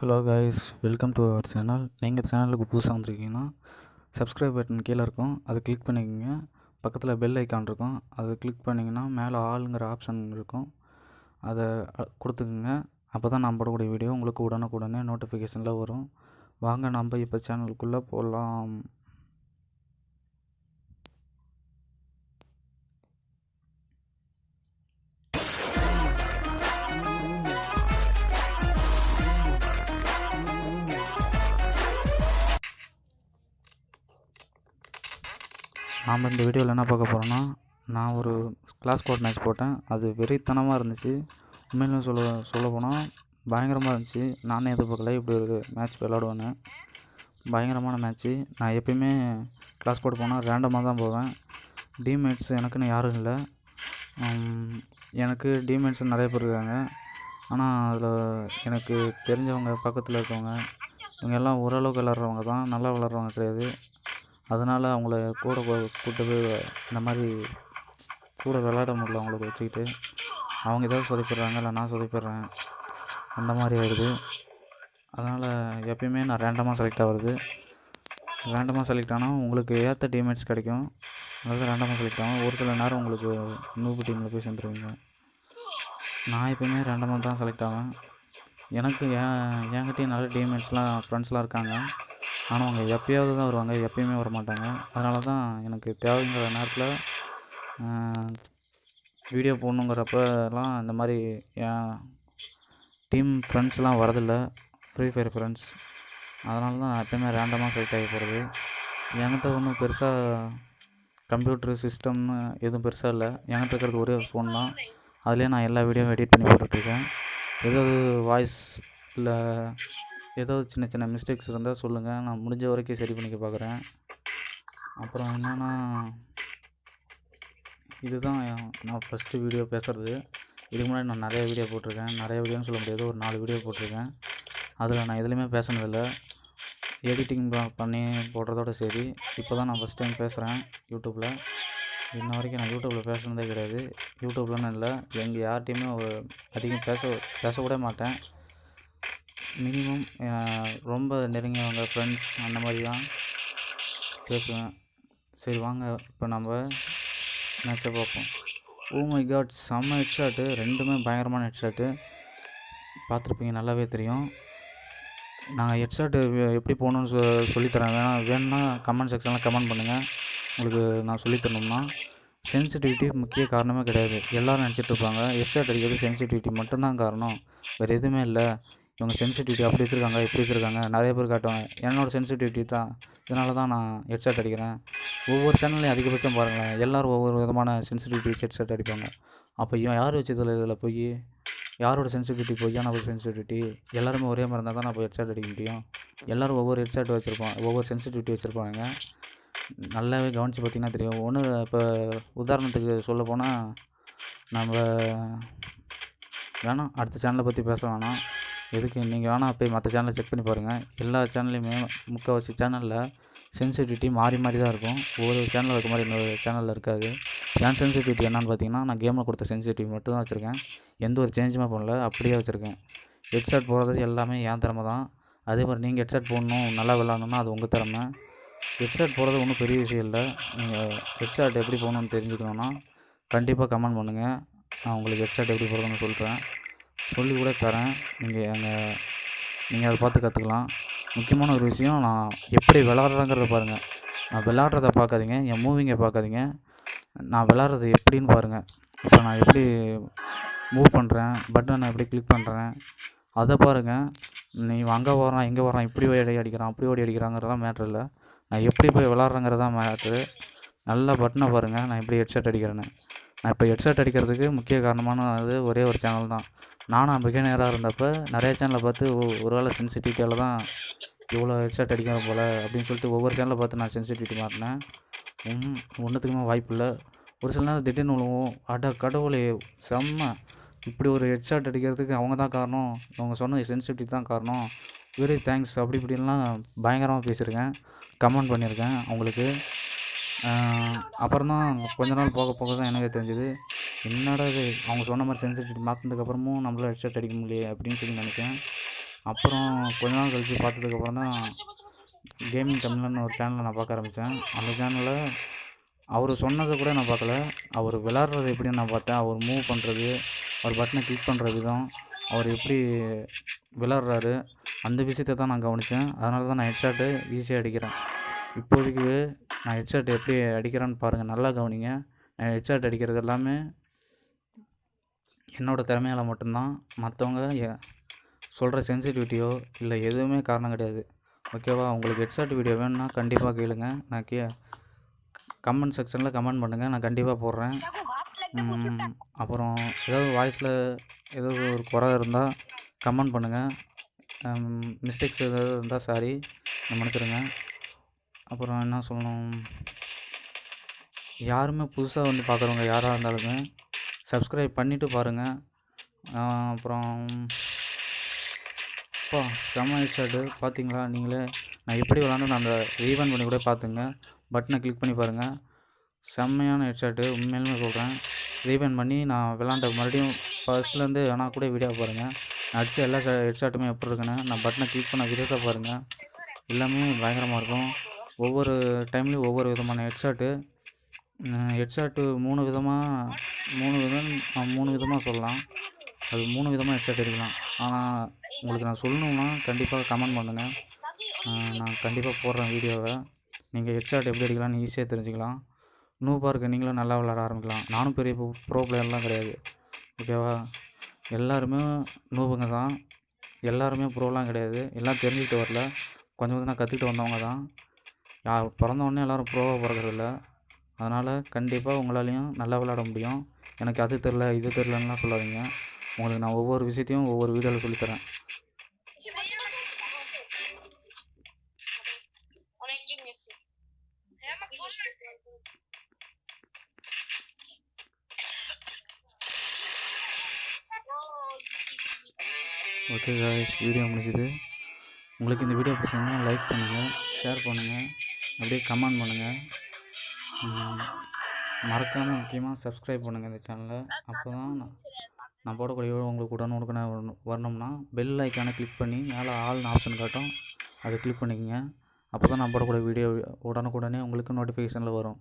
Hello guys, welcome to our channel. நீங்கள் சேனலுக்கு புதுசாக வந்திருக்கீங்கன்னா சப்ஸ்கிரைப் பட்டன் கீழே இருக்கும், அதை கிளிக் பண்ணிக்கோங்க. பக்கத்தில் பெல் ஐக்கான் இருக்கும், அதை கிளிக் பண்ணிங்கன்னா மேலே ஆளுங்கிற ஆப்ஷன் இருக்கும், அதை கொடுத்துக்குங்க. அப்போ தான் நான் போடக்கூடிய வீடியோ உங்களுக்கு உடனுக்குடனே நோட்டிஃபிகேஷனில் வரும். வாங்க நம்ம இப்போ சேனலுக்குள்ளே போகலாம். நாம் இந்த வீடியோவில் என்ன பார்க்க போகிறோன்னா, நான் ஒரு கிளாஸ் கோட் மேட்ச் போட்டேன். அது வெறித்தனமாக இருந்துச்சு. உண்மையிலும் சொல்ல போனால் பயங்கரமாக இருந்துச்சு. நானே எதிர்பார்க்கல இப்படி ஒரு மேட்ச் விளாடுவேன்னு. பயங்கரமான மேட்ச்சு. நான் எப்பயுமே கிளாஸ் கோட் போனால் ரேண்டமாக தான் போவேன். டீம்மேட்ஸ் எனக்குன்னு யாரும் இல்லை. எனக்கு டீம்மேட்ஸ் நிறைய பேர் இருக்காங்க. ஆனால் அதில் எனக்கு தெரிஞ்சவங்க பக்கத்தில் இருக்கவங்க இவங்க எல்லாம் ஓரளவுக்கு விளாட்றவங்க தான், நல்லா விளாட்றவங்க கிடையாது. அதனால் அவங்கள கூட கூப்பிட்டு போய் இந்த மாதிரி கூட விளாட முடியல. அவங்களுக்கு வச்சுக்கிட்டு அவங்க ஏதாவது சொதப்பிடுறாங்க, இல்லை நான் சொதப்பிடுறேன், அந்த மாதிரி ஆயிடுது. அதனால் எப்பயுமே நான் ரேண்டமாக செலக்ட் ஆகுறது. ரேண்டமாக செலக்ட் ஆனால் உங்களுக்கு ஏற்ற டீம்மேட்ஸ் கிடைக்கும். அதாவது ரேண்டமாக செலக்ட் ஆகும். ஒரு சில நேரம் உங்களுக்கு நூபு டீமில் போய் சேர்ந்துருவீங்க. நான் எப்பயுமே ரேண்டமாக தான் செலக்ட் ஆவேன். எனக்கு என்கிட்டயும் நல்ல டீம்மேட்ஸ்லாம் ஃப்ரெண்ட்ஸ்லாம் இருக்காங்க. ஆனால் அவங்க எப்பயாவது தான் வருவாங்க, எப்பயுமே வர மாட்டாங்க. அதனால தான் எனக்கு தேவைங்கிற நேரத்தில் வீடியோ போடணுங்கிறப்பெல்லாம் இந்த மாதிரி என் டீம் ஃப்ரெண்ட்ஸ்லாம் வரதில்லை, ஃப்ரீ ஃபயர் ஃப்ரெண்ட்ஸ். அதனால தான் நான் எப்பயுமே ரேண்டமாக செலக்ட் ஆகி போகிறது. என்கிட்ட ஒன்றும் பெருசாக கம்ப்யூட்ரு சிஸ்டம்னு எதுவும் பெருசாக இல்லை. என்கிட்ட இருக்கிறது ஒரே ஒரு ஃபோன் தான். அதிலே நான் எல்லா வீடியோவும் எடிட் பண்ணி போட்டுட்ருக்கேன். ஏதாவது வாய்ஸ் இல்லை ஏதாவது சின்ன சின்ன மிஸ்டேக்ஸ் இருந்தால் சொல்லுங்கள், நான் முடிஞ்ச வரைக்கும் சரி பண்ணிக்க பார்க்குறேன். அப்புறம் என்னென்னா, இதுதான் நான் ஃபஸ்ட்டு வீடியோ பேசுகிறது. இதுக்கு முன்னாடி நான் நிறைய வீடியோ போட்டிருக்கேன். நிறைய வீடியோன்னு சொல்ல முடியாது, ஒரு 4 வீடியோ போட்டிருக்கேன். அதில் நான் எதுலேயுமே பேசினதில்லை. எடிட்டிங் பண்ணி போடுறதோட சரி. இப்போ தான் நான் ஃபஸ்ட் டைம் பேசுகிறேன் யூடியூப்பில். இன்ன வரைக்கும் நான் யூடியூப்பில் பேசுனதே கிடையாது. யூடியூப்லன்னு இல்லை, எங்கள் யார்கிட்டையுமே அதிகம் பேசக்கூட மாட்டேன். மினிமம் ரொம்ப நெருங்கியவங்க ஃப்ரெண்ட்ஸ் அந்த மாதிரி தான் பேசுவேன். சரி வாங்க இப்போ நம்ம மேட்சை பார்ப்போம். ஓ மை காட், செம்ம ஹெட்ஷாட்டு, ரெண்டுமே பயங்கரமான ஹெட்ஷாட்டு. பார்த்துருப்பீங்க, நல்லாவே தெரியும். நான் ஹெட்ஷாட்டு எப்படி போகணுன்னு சொல்லித்தரேன். வேணும்னா கமெண்ட் செக்ஷனில் கமெண்ட் பண்ணுங்கள், உங்களுக்கு நான் சொல்லித்தரணும்னா. சென்சிட்டிவிட்டி முக்கிய காரணமே கிடையாது. எல்லோரும் நினச்சிட்டு இருப்பாங்க ஹெட்ஷாட் அடிக்கிறது சென்சிட்டிவிட்டி மட்டும்தான் காரணம், வேறு எதுவுமே இல்லை. இவங்க சென்சிட்டிவிட்டி அப்படி வச்சுருக்காங்க, இப்படி வச்சுருக்காங்க, நிறைய பேர் காட்டுவாங்க. என்னோடய சென்சிட்டிவிட்டி தான், இதனால தான் நான் ஹெட்ஷாட் அடிக்கிறேன். ஒவ்வொரு சேனல்லையும் அதிகபட்சம் பாருங்களேன், எல்லோரும் ஒவ்வொரு விதமான சென்சிட்டிவிட்டி வச்சு ஹெட்ஷாட் அடிப்பாங்க. அப்போ யார் வச்சதில் இதில் போய் யாரோட சென்சிட்டிவிட்டி பொய்யான ஒரு சென்சிட்டிவிட்டி? எல்லாருமே ஒரே மாதிரி இருந்தால் தான் நான் போய் ஹெட்ஷாட் அடிக்க முடியும். எல்லோரும் ஒவ்வொரு ஹெட்ஷாட் வச்சுருப்பாங்க, ஒவ்வொரு சென்சிட்டிவிட்டி வச்சுருப்பாங்க. நல்லாவே கவனித்து பார்த்திங்கன்னா தெரியும். ஒன்று இப்போ உதாரணத்துக்கு சொல்ல போனால், நம்ம வேணாம் அடுத்த சேனலை பற்றி பேச வேணாம். எதுக்கு, நீங்கள் வேணால் போய் மற்ற சேனலை செக் பண்ணி பாருங்கள். எல்லா சேனல்லையுமே முக்கால்வாசி சேனலில் சென்சிட்டிவிட்டி மாறி மாறி தான் இருக்கும். ஒவ்வொரு சேனலில் இருக்க மாதிரி இன்னொரு சேனலில் இருக்காது. என் சென்சிட்டிவிட்டி என்னென்னு பார்த்தீங்கன்னா, நான் கேமில் கொடுத்த சென்சிட்டிவிட்டி மட்டும் தான் வச்சுருக்கேன். எந்த ஒரு சேஞ்சுமே பண்ணல, அப்படியே வச்சுருக்கேன். ஹெட்ஷாட் போடுறது எல்லாமே என் திறமை தான். அதே மாதிரி நீங்கள் ஹெட்ஷாட் போடணும், நல்லா விளாட்ணுன்னா அது உங்கள் திறமை. ஹெட்ஷாட் போடுறது ஒன்றும் பெரிய விஷயம் இல்லை. நீங்கள் ஹெட்ஷாட் எப்படி போகணுன்னு தெரிஞ்சுக்கணுன்னா கண்டிப்பாக கமெண்ட் பண்ணுங்கள், நான் உங்களுக்கு ஹெட்ஷாட் எப்படி போடுறதுன்னு சொல்கிறேன், சொல்லி கூட தரேன். நீங்கள் அதை பார்த்து கற்றுக்கலாம். முக்கியமான ஒரு விஷயம், நான் எப்படி விளாட்றேங்கிறத பாருங்கள். நான் விளாட்றத பார்க்காதீங்க, என் மூவிங்கை பார்க்காதீங்க, நான் விளாட்றது எப்படின்னு பாருங்கள். இப்போ நான் எப்படி மூவ் பண்ணுறேன், பட்டனை எப்படி கிளிக் பண்ணுறேன், அதை பாருங்கள். நீ அங்கே வரான், இங்கே வரான், இப்படி ஓடி அடிக்கிறான், அப்படி ஓடி அடிக்கிறாங்கிறதான் மேட்ரு இல்லை. நான் எப்படி போய் விளாட்றேங்கிறதான் மேட்ரு. நல்லா பட்டனை பாருங்கள், நான் எப்படி ஹெட்ஷாட் அடிக்கிறேன்னு. நான் இப்போ ஹெட்ஷாட் அடிக்கிறதுக்கு முக்கிய காரணமானது ஒரே ஒரு சேனல் தான். நானும் பிகினராக இருந்தப்போ நிறைய சேனலை பார்த்து ஒரு வேளை சென்சிட்டிவிட்டியால் தான் இவ்வளோ ஹெட்ஷாட் அடிக்கிறேன் போல் அப்படின்னு சொல்லிட்டு ஒவ்வொரு சேனலை பார்த்து நான் சென்சிட்டிவிட்டி மாட்டினேன். ஒன்றுத்துக்குமே வாய்ப்பு இல்லை. ஒரு சில நேரம் திடீர்னு விழுவோம், அட கடவுளே செம்ம, இப்படி ஒரு ஹெட்ஷாட் அடிக்கிறதுக்கு அவங்க தான் காரணம், அவங்க சொன்ன சென்சிட்டிவிட்டி தான் காரணம், வெரி தேங்க்ஸ் அப்படி இப்படின்லாம் பயங்கரமாக பேசியிருக்கேன், கமெண்ட் பண்ணியிருக்கேன் அவங்களுக்கு. அப்புறம் தான் கொஞ்ச நாள் போக போக தான் எனக்கே தெரிஞ்சுது, என்னடா இது அவங்க சொன்ன மாதிரி சென்சிட்டிவிட்டி மாற்றினதுக்கப்புறமும் நம்மளால் ஹெட்ஷாட் அடிக்க முடியலையே அப்படின்னு சொல்லி நினச்சேன். அப்புறம் கொஞ்ச நாள் கழித்து பார்த்ததுக்கப்புறம் தான் கேமிங் தமிழன்னு ஒரு சேனலை நான் பார்க்க ஆரம்பித்தேன். அந்த சேனலில் அவர் சொன்னதை கூட நான் பார்க்கல, அவர் விளாட்றது எப்படின்னு நான் பார்த்தேன். அவர் மூவ் பண்ணுறது, அவர் பட்டனை கிளிக் பண்ணுற விதம், அவர் எப்படி விளாட்றாரு, அந்த விஷயத்தை தான் நான் கவனித்தேன். அதனால தான் நான் ஹெட்ஷாட்டு ஈஸியாக அடிக்கிறேன். இப்போதைக்கு நான் ஹெட்ஷாட் எப்படி அடிக்கிறேன்னு பாருங்கள், நல்லா கவனிங்க. நான் ஹெட்ஷாட் அடிக்கிறது எல்லாமே என்னோடய திறமையால் மட்டும்தான். மற்றவங்க சொல்கிற சென்சிட்டிவிட்டியோ இல்லை எதுவுமே காரணம் கிடையாது. ஓகேவா? உங்களுக்கு ஹெட்ஷாட் வீடியோ வேணும்னா கண்டிப்பாக கேளுங்க. நான் கமெண்ட் செக்ஷனில் கமெண்ட் பண்ணுங்கள், நான் கண்டிப்பாக போடுறேன். அப்புறம் ஏதாவது வாய்ஸில் ஏதாவது ஒரு குறை இருந்தால் கமெண்ட் பண்ணுங்கள். மிஸ்டேக்ஸ் ஏதாவது இருந்தால் சாரி, மன்னிச்சிடுங்க. அப்புறம் என்ன சொல்லணும், யாருமே புதுசாக வந்து பார்க்குறவங்க யாராக இருந்தாலுமே சப்ஸ்கிரைப் பண்ணிவிட்டு பாருங்கள். அப்புறம் செம்ம ஹெட்ஷாட்டு பார்த்தீங்களா நீங்களே? நான் எப்படி விளாண்டு அந்த ரீவன் பண்ணி கூட பார்த்துங்க. பட்டனை கிளிக் பண்ணி பாருங்கள், செம்மையான ஹெட்ஷாட்டு. உண்மையிலுமே சொல்கிறேன், ரீவன் பண்ணி நான் விளாண்ட மறுபடியும் ஃபஸ்ட்லேருந்து வேணால் கூட வீடியோ பாருங்கள். நான் அடித்த எல்லா ஹெட்ஷாட்டுமே எப்படி இருக்குன்னு நான் பட்டனை கிளிக் பண்ண விதத்தை பாருங்கள், எல்லாமே பயங்கரமாக இருக்கும். ஒவ்வொரு டைம்லேயும் ஒவ்வொரு விதமான ஹெட்ஷாட்டு 3 விதமாக சொல்லலாம். அது 3 விதமாக ஹெட்ஷாட் அடிக்கலாம். ஆனால் உங்களுக்கு நான் சொல்லணுன்னா கண்டிப்பாக கமெண்ட் பண்ணுங்கள், நான் கண்டிப்பாக போடுறேன் வீடியோவை. நீங்கள் ஹெட்ஷாட் எப்படி அடிக்கலாம்னு ஈஸியாக தெரிஞ்சுக்கலாம். நூபாக இருக்க நீங்களும் நல்லா விளாட ஆரம்பிக்கலாம். நானும் பெரிய ப்ரோ பிளேயர்லாம் கிடையாது, ஓகேவா? எல்லாருமே நூபுங்க தான், எல்லாருமே ப்ரோலாம் கிடையாது. எல்லாம் தெரிஞ்சுக்கிட்டு வரல, கொஞ்சம் கொஞ்சம் கற்றுக்கிட்டு வந்தவங்க தான். பிறந்தவொடனே எல்லோரும் ப்ரோவாக பிறக்கிறதில்ல. அதனால் கண்டிப்பாக உங்களாலையும் நல்லா விளாட முடியும். எனக்கு அது தெரில இது தெரிலன்னுலாம் சொல்லாதீங்க. உங்களுக்கு நான் ஒவ்வொரு விஷயத்தையும் ஒவ்வொரு வீடியோவில் சொல்லித்தரேன். ஓகே காய்ஸ், வீடியோ முடிஞ்சுது. உங்களுக்கு இந்த வீடியோ பிடிச்சிருந்தா லைக் பண்ணுங்கள், ஷேர் பண்ணுங்கள், அப்படியே கமெண்ட் பண்ணுங்கள். மறக்காமல் முக்கியமாக சப்ஸ்கிரைப் பண்ணுங்கள் இந்த சேனலை. அப்போ தான் நான் போடக்கூடிய உங்களுக்கு உடனுக்குடனே வரணும்னா பெல் ஐக்கானை கிளிக் பண்ணி மேலே ஆல்னு ஆப்ஷன் காட்டும், அதை கிளிக் பண்ணிக்கோங்க. அப்போ தான் நான் போடக்கூடிய வீடியோ உடனுக்குடனே உங்களுக்கு நோட்டிஃபிகேஷனில் வரும்.